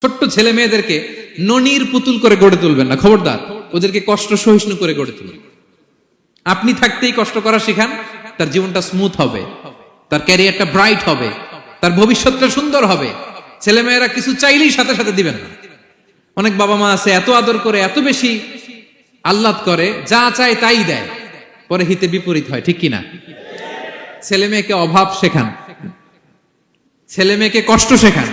ছোট্ট ছেলে মেয়েদেরকে ননির পুতুল করে গড়ে তুলবেন না, খবরদার। ওদেরকে কষ্ট সহিষ্ণু করে গড়ে তুলবেন। আপনি থাকতেই কষ্ট করা শিখান, তার জীবনটা স্মুথ হবে, তার ক্যারিয়ারটা ব্রাইট হবে, তার ভবিষ্যৎটা সুন্দর হবে। ছেলে মেয়েরা কিছু চাইলেই সাথে সাথে দিবেন না। অনেক বাবা মা আছে এত আদর করে, এত বেশি আহ্লাদ করে, যা চায় তাই দেয়, পরে হিতে বিপরীত হয়, ঠিক কিনা? ছেলে মেয়েকে অভাব শেখান, ছেলে মেয়েকে কষ্ট শেখান,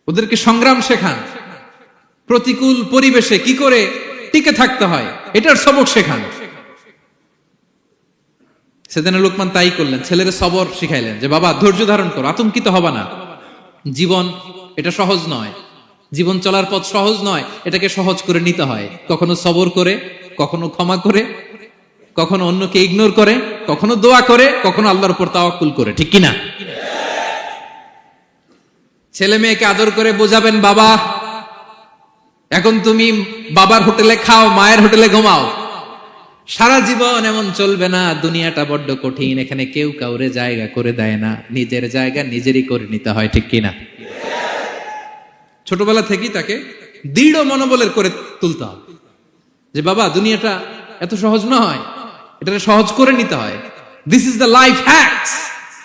ওদেরকে সংগ্রাম শেখান, প্রতিকূল পরিবেশে কি করে টিকে থাকতে হয় এটার সবক শেখান। সেদিন লোকমান তাই করলেন, ছেলের সবর শিখাইলেন যে বাবা ধৈর্য ধারণ করো, আতঙ্কিত হবা না। জীবন এটা সহজ নয়, জীবন চলার পথ সহজ নয়, এটাকে সহজ করে নিতে হয়। কখনো সবর করে, কখনো ক্ষমা করে, কখনো অন্যকে ইগনোর করে, কখনো দোয়া করে, কখনো আল্লাহর উপর তাওয়াক্কুল করে, ঠিক কিনা? ছেলে মেয়েকে আদর করে বোঝাবেন, বাবা এখন তুমি বাবার হোটেলে খাও, মায়ের হোটেলে ঘুমাও। সারা জীবন এমন চলবে না, দুনিয়াটা বড্ড কঠিন, এখানে কেউ কাউরে জায়গা করে দেয় না, নিজের জায়গা নিজেরই করে নিতে হয়, ঠিক কিনা? ছোটবেলা থেকেই তাকে দৃঢ় মনোবলের করে তুলতে হবে যে বাবা দুনিয়াটা এত সহজ নয়, এটা সহজ করে নিতে হয়। This is the life hacks.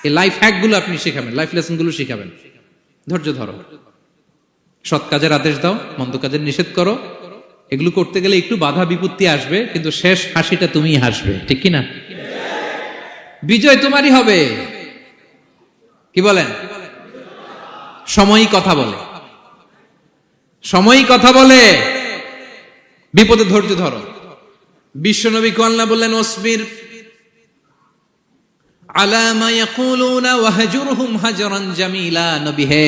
এই লাইফ হ্যাক গুলো আপনি শিখাবেন, লাইফ লেসন গুলো শিখাবেন। ধৈর্য ধরো, সৎ কাজের আদেশ দাও, মন্দ কাজের নিষেধ করো। এগুলো করতে গেলে একটু বাধা বিপত্তি আসবে, কিন্তু শেষ হাসিটা তুমিই হাসবে, ঠিক কিনা? বিজয় তোমারই হবে। কি বলেন? সময়ই কথা বলে, সময়ই কথা বলে। বিপদে ধৈর্য ধরো। বিশ্বনবী আল্লাহ বললেন, ওসবির আলা মা ইয়াকুলুনা ওয়াহজুরহুম হাজরান জামিলা। নবী হে,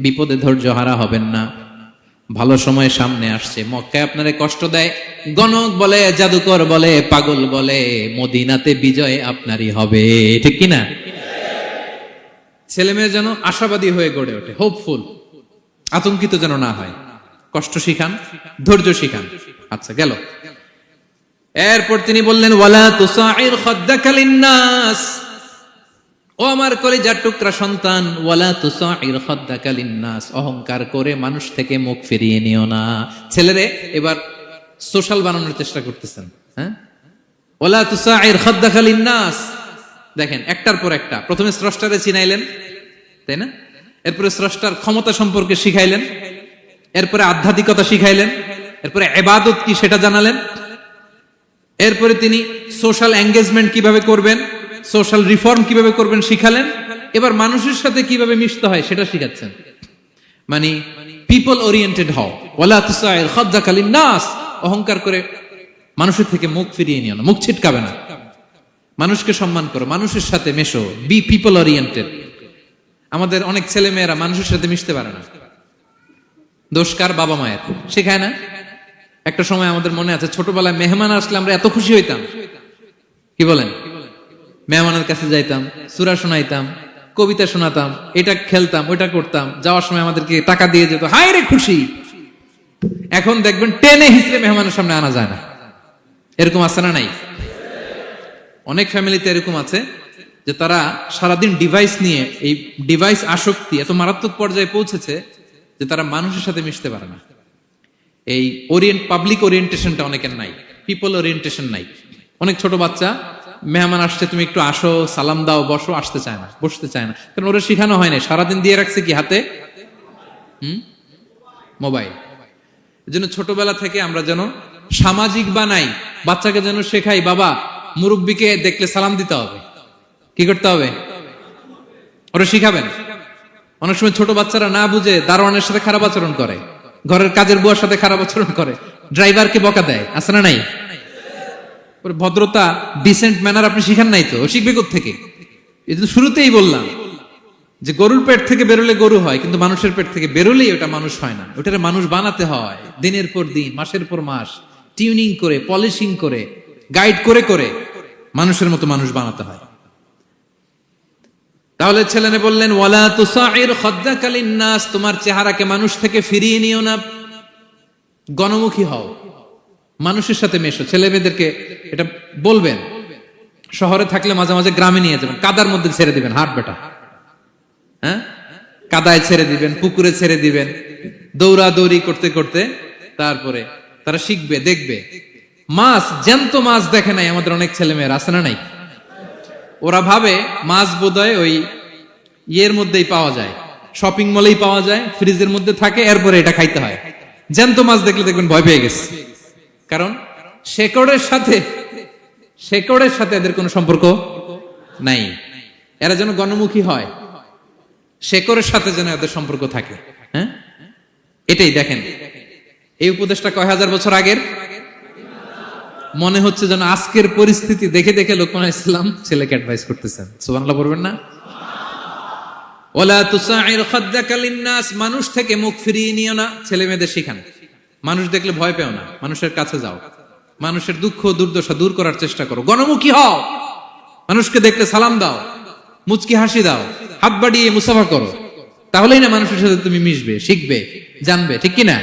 বিপদে ধৈর্য হারা হবেন না। ভালো সময় সামনে আসছে, মক্কায় আপনারে কষ্ট দেয়, গণক বলে, জাদুকর বলে, পাগল বলে, মদিনাতে বিজয় আপনারই হবে, ঠিক কিনা? ছেলে মেয়ে যেন আশাবাদী হয়ে গড়ে ওঠে, হোপফুল, আতঙ্কিত যেন না হয়। কষ্ট শিখান, ধৈর্য শিখান। আচ্ছা গেল। এরপর তিনি বললেন, ওয়ালা তুসাইর খাদ্দাকা লিন্নাস। ও আমার কলিজার টুকরা সন্তান, ওয়ালা তুসাইর খাদ্দাকা লিন্নাস, অহংকার করে মানুষ থেকে মুখ ফিরিয়ে নিও না। ছেলেরে এবার সোশ্যাল বানানোর চেষ্টা করতেছেন, হ্যাঁ? ওয়ালা তুসাইর খাদ্দাকা লিন্নাস। দেখেন একটার পর একটা, প্রথমে স্রষ্টারে চিনাইলেন, তাই না? এরপরে স্রষ্টার ক্ষমতা সম্পর্কে শিখাইলেন, এরপরে আধ্যাত্মিকতা শিখাইলেন, এরপরে ইবাদত কি সেটা জানালেন, এরপরে তিনি সোশ্যাল এঙ্গেজমেন্ট কিভাবে করবেন, সোশ্যাল রিফর্ম কিভাবে করবেন শিখালেন। এবার মানুষের সাথে কিভাবে মিশতে হয় সেটা শিখাচ্ছেন। মানে পিপল ওরিয়েন্টেড হও, ওয়ালা তুসাইর খাদ্দাকা লিন্নাস। অহংকার করে মানুষের থেকে মুখ ফিরিয়ে নিও না, মুখ ছিটকাবে না। মানুষকে সম্মান করো, মানুষের সাথে মেশো, বি পিপল ওরিয়েন্টেড। আমাদের অনেক ছেলে মেয়েরা মানুষের সাথে মিশতে পারে না। দোষ কার? বাবা মায়ের, শেখায় না। একটা সময় আমাদের মনে আছে, ছোটবেলায় মেহমান আসলে আমরা এত খুশি হইতাম, কি বলেন? মেহমানের কাছে যাইতাম, সূরা শোনাইতাম, কবিতা শোনাতাম, এটা খেলতাম, ওইটা করতাম। যাওয়ার সময় আমাদেরকে টাকা দিয়ে যেত, হায় রে খুশি। এখন দেখবেন টেনে হিসেবে মেহমানের সামনে আনা যায় না। এরকম আছে না নাই? অনেক ফ্যামিলিতে এরকম আছে যে তারা সারাদিন ডিভাইস নিয়ে, এই ডিভাইস আসক্তি এত মারাত্মক পর্যায়ে পৌঁছেছে যে তারা মানুষের সাথে মিশতে পারে না। এই পাবলিক ওরিয়েন্টেশনটা অনেকের নাই, পিপল ওরিয়েন্টেশন নাই। অনেক ছোট বাচ্চা, মেহমান আসছে, তুমি একটু আসো, সালাম দাও, বসো, আসতে চায় না, বসতে চায় না। কারণ ওরা শিখানো হয় না, সারাদিন দিয়ে রাখছে কি হাতে? মোবাইল। এজন্য ছোটবেলা থেকে আমরা যেন সামাজিক বানাই, বাচ্চাকে যেন শেখাই, বাবা মুরব্বীকে দেখলে সালাম দিতে হবে। কি করতে হবে? ওরা শিখাবেন। অনেক সময় ছোট বাচ্চারা না বুঝে দারোয়ানের সাথে খারাপ আচরণ করে, ঘরের কাজের বুয়ার সাথে খারাপ আচরণ করে, ড্রাইভারকে বকা দেয়, আছে না নাই? ভদ্রতা, ডিসেন্ট ম্যানার আপনি শিখান নাই তো, ও শিখবে কোত্থেকে? এই তো শুরুতেই বললাম যে গরুর পেট থেকে বেরোলে গরু হয়, কিন্তু মানুষের পেট থেকে বেরোলেই ওটা মানুষ হয় না। ওটারে মানুষ বানাতে হয় দিনের পর দিন, মাসের পর মাস, টিউনিং করে, পলিশিং করে, গাইড করে করে মানুষের মতো মানুষ বানাতে হয়। তাহলে ছেলেনে বললেন, ওয়ালা তুসাইর খাদ্দাকা লিন্নাস, তোমার চেহারাকে মানুষ থেকে ফিরিয়ে নিও না, গণমুখী হও, মানুষের সাথে মেশো। ছেলে মেয়েদেরকে এটা বলবেন। শহরে থাকলে মাঝে মাঝে গ্রামে নিয়ে যাবেন, কাদার মধ্যে ছেড়ে দিবেন, হাট বেটা, হ্যাঁ, কাদায় ছেড়ে দিবেন, পুকুরে ছেড়ে দিবেন, দৌড়াদৌড়ি করতে করতে তারপরে তারা শিখবে, দেখবে। মাছ, জ্যান্ত মাছ দেখে নাই আমাদের অনেক ছেলে মেয়ের, আছে না নাই? ওরা ভাবে মাছ বোধহয় ওই ইয়ের মধ্যেই পাওয়া যায়, শপিং মলেই পাওয়া যায়, ফ্রিজের মধ্যে থাকে, এরপরে এটা খাইতে হয়। জ্যান্ত মাছ দেখলে দেখবেন ভয় পেয়ে গেছে, কারণ শেকড়ের সাথে এদের কোনো সম্পর্ক নাই। এরা যেন গণমুখী হয়, শেকড়ের সাথে যেন এদের সম্পর্ক থাকে। হ্যাঁ, এটাই দেখেন, এই উপদেশটা কয় হাজার বছর আগের। মনে হচ্ছে যেন আজকের পরিস্থিতি দেখে দেখে লোকমান ইসলাম ছেলেকে অ্যাডভাইস করতেছেন। সুবহানাল্লাহ বলবেন না? ওয়ালা তুসাইর খাদ্দাকা লিন্নাস, মানুষ থেকে মুখ ফিরিয়ে নিও না, ছেলে মেয়েদের শিখান। মানুষ দেখলে ভয় পেও না, মানুষের কাছে যাও, মানুষের দুঃখ দুর্দশা দূর করার চেষ্টা করো, গণমুখী হও, মানুষকে দেখলে সালাম দাও, মুচকি হাসি দাও, হাত বাড়িয়ে মুসাফা করো, তাহলেই না মানুষের সাথে তুমি মিশবে, শিখবে, জানবে, ঠিক কি না?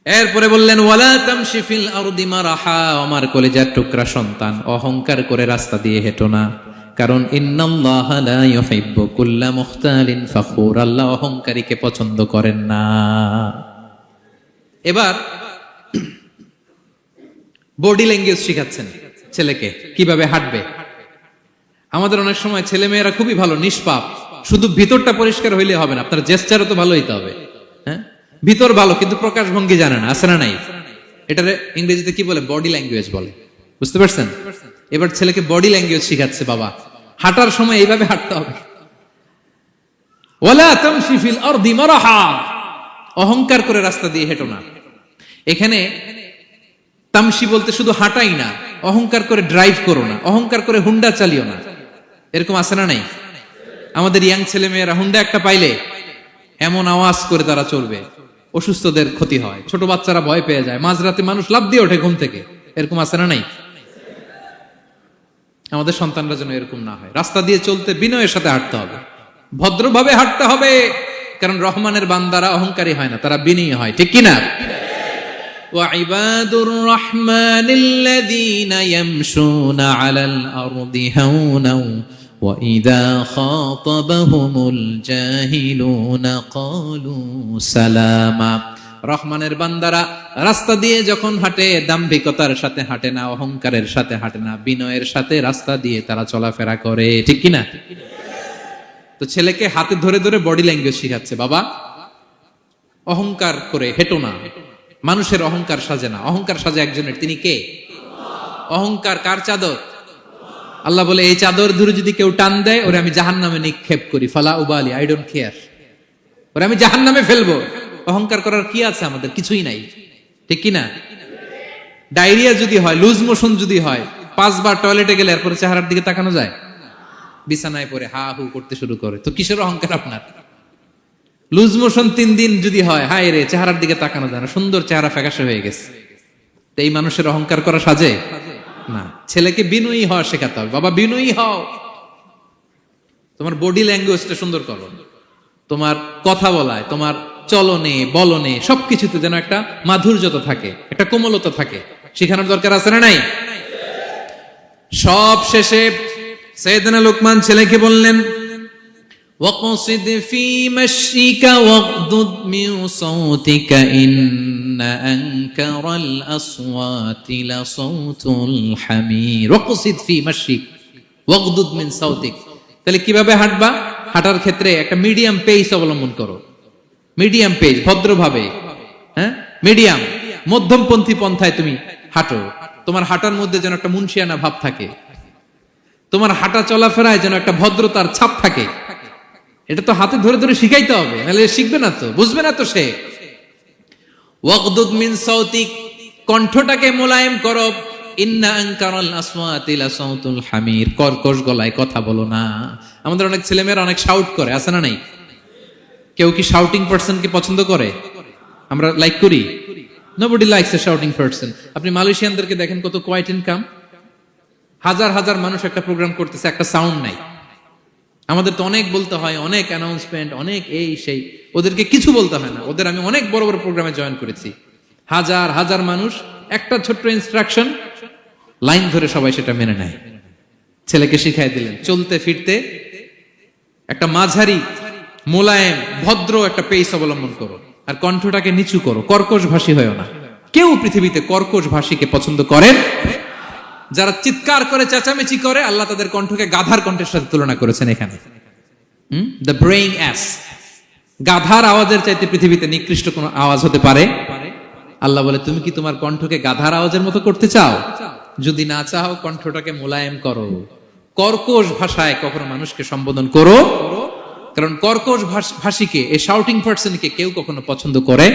এরপরে বললেন ওয়ালা তামশি ফিল আরদি মারাহা, আমার কলিজার টুকরা সন্তান, অহংকার করে রাস্তা দিয়ে হেঁটো না, কারণ ইন্নাল্লাহা লা ইউহিব্বু কুল্লা মুখতালিন ফাখুর, আল্লাহ অহংকারীকে পছন্দ করেন না। এবার বডি ল্যাঙ্গুয়েজ শিখাচ্ছেন ছেলেকে, কিভাবে হাঁটবে। আমাদের অনেক সময় ছেলে মেয়েরা খুবই ভালো, নিষ্পাপ, শুধু ভিতরটা পরিষ্কার হইলে হবে না, আপনার জেস্টারও তো ভালো হইতে হবে। হ্যাঁ, ভিতর ভালো কিন্তু প্রকাশ ভঙ্গি জানে না, আছে না নাই? এটা ইংরেজিতে কি বলে? বডি ল্যাঙ্গুয়েজ বলে, বুঝতে পারছেন? এবার ছেলেকে বডি ল্যাঙ্গুয়েজ শিখাচ্ছে বাবা, হাঁটার সময় এইভাবে হাঁটতে হবে। ওয়ালা তামশি ফিল আরদি মারাহা, অহংকার করে রাস্তা দিয়ে হেঁটো না। এখানে তামশি বলতে শুধু হাঁটাই না, অহংকার করে ড্রাইভ করো না, অহংকার করে হুন্ডা চালিও না। এরকম আছে না নাই? আমাদের ইয়াং ছেলে মেয়েরা হুন্ডা একটা পাইলে এমন আওয়াজ করে তারা চলবে, অসুস্থদের ক্ষতি হয়, ছোট বাচ্চারা ভয় পেয়ে যায়, মাঝরাতে মানুষ লাফ দিয়ে ওঠে ঘুম থেকে। এরকম আছে না নাই? আমাদের সন্তানরা যেন এরকম না হয়। রাস্তা দিয়ে চলতে বিনয়ের সাথে হাঁটতে হবে, ভদ্রভাবে হাঁটতে হবে, কারণ রহমানের বান্দারা অহংকারী হয় না, তারা বিনয়ী হয়, ঠিক কিনা? وعباد الرحمن الذين يمشون على الأرض هونا وإذا خاطبهم الجاهلون قالوا سلاما, রহমানের বান্দারা রাস্তা দিয়ে যখন হাঁটে দাম্ভিকতার সাথে হাঁটে না, অহংকারের সাথে হাঁটে না, বিনয়ের সাথে রাস্তা দিয়ে তারা চলাফেরা করে, ঠিক কিনা? তো ছেলেকে হাতে ধরে ধরে বডি ল্যাঙ্গুয়েজ শিখাচ্ছে, বাবা অহংকার করে হেঁটো না, মানুষের অহংকার সাজে না, অহংকার সাজে একজনের, তিনি কে? অহংকার কার চাদর? আল্লাহ বলে এই চাদর ধরে যদি কেউ টান দেয় ওরে আমি জাহান্নামে নিক্ষেপ করি, ফালা উবালি, আই ডোন্ট কেয়ার, ওরে আমি জাহান্নামে ফেলবো। অহংকার করার কি আছে আমাদের? কিছুই নাই, ঠিক কিনা? ডায়রিয়া যদি হয়, লুজ মোশন যদি হয়, 5 বার টয়লেটে গেলে এরপরে চেহারার দিকে তাকানো যায়? বিছানায় পড়ে হা হু করতে শুরু করে, তো কিসের অহংকার আপনার? লুজ মোশন 3 দিন যদি হয়, হায় রে, চেহারার দিকে তাকানো যায় না, সুন্দর চেহারা ফ্যাকাশে হয়ে গেছে, তো এই মানুষের অহংকার করা সাজে না। ছেলেকে বিনয়ী হওয়া শেখাতে হবে, বাবা বিনয়ী হও, তোমার বডি ল্যাঙ্গুয়েজটা সুন্দর করো, তোমার কথা বলায়, তোমার চলনে বলনে সবকিছুতে যেন একটা মাধুর্যতা থাকে, একটা কোমলতা থাকে, শেখানোর দরকার আছে না নাই? সব শেষে সাইয়েদনা লোকমান ছেলেকে বললেন ওয়াকসিদ ফি মাশিকা ওয়াগদুদ মিন সাউতিকা ইন্না আনকারাল আসওয়াতি লাসাউতুল হামির। ওয়াকসিদ ফি মাশিক ওয়াগদুদ মিন সাউতিক, তাহলে কিভাবে হাঁটবা? হাঁটার ক্ষেত্রে একটা মিডিয়াম পেস অবলম্বন করো, মিডিয়াম পেস, ভদ্রভাবে, হ্যাঁ, মিডিয়াম মধ্যমপন্থী পন্থায় তুমি হাঁটো। তোমার হাঁটার মধ্যে যেন একটা মুনশিয়ানা ভাব থাকে, তোমার হাঁটা চলাফেরায় যেন একটা ভদ্রতার ছাপ থাকে। এটা তো হাতে ধরে ধরে শিখাইতে হবে, নাহলে শিখবে না তো, বুঝবে না তো সে। ওয়াগদুদ মিন সাউতিক, কণ্ঠটাকে মোলায়েম করো। ইন্না আনকারাল আসওয়াতি লাসাউতুল হামির, কর্কশ গলায় কথা বলো না। আমাদের অনেক ছেলেমেয়েরা অনেক শাউট করে, আছে না নাই? কেউ কি শাউটিং পারসনকে পছন্দ করে? আমরা লাইক করি? Nobody likes a shouting person. আপনি মালয়েশিয়ানদেরকে দেখেন কত কোয়াইট ইনকাম, হাজার হাজার মানুষ একটা প্রোগ্রাম করতেছে, একটা সাউন্ড নাই। আমাদের তো অনেক বলতে হয়, অনেক অ্যানাউন্সমেন্ট, অনেক এই সেই, ওদেরকে কিছু বলতে হয় না। ওদের আমি অনেক বড় বড় প্রোগ্রামে জয়েন করেছি, হাজার হাজার মানুষ, একটা ছোট্ট ইনস্ট্রাকশন, লাইন ধরে সবাই সেটা মেনে নেয়। ছেলেকে শিখাই দিলেন চলতে ফিরতে একটা মাঝারি মোলায়েম ভদ্র একটা পেস অবলম্বন করো, আর কণ্ঠটাকে নিচু করো, কর্কশ ভাষী হয়েও না। কেউ পৃথিবীতে কর্কশ ভাষীকে পছন্দ করেন? যারা চিৎকার করে চেঁচামেচি করে, আল্লাহ তাদের কণ্ঠকে গাধার কণ্ঠের সাথে তুলনা করেছেন এখানে। দ্য ব্রেইং অ্যাস, গাধার আওয়াজের চাইতে পৃথিবীতে নিকৃষ্ট কোন আওয়াজ হতে পারে? আল্লাহ বলে, তুমি কি তোমার কণ্ঠকে গাধার আওয়াজের মতো করতে চাও? যদি না চাও, কণ্ঠটাকে মোলায়েম করো, কর্কশ ভাষায় কখনো মানুষকে সম্বোধন করো, কারণ কর্কশ ভাষীকে, এই শাউটিং পার্সনকে কেউ কখনো পছন্দ করে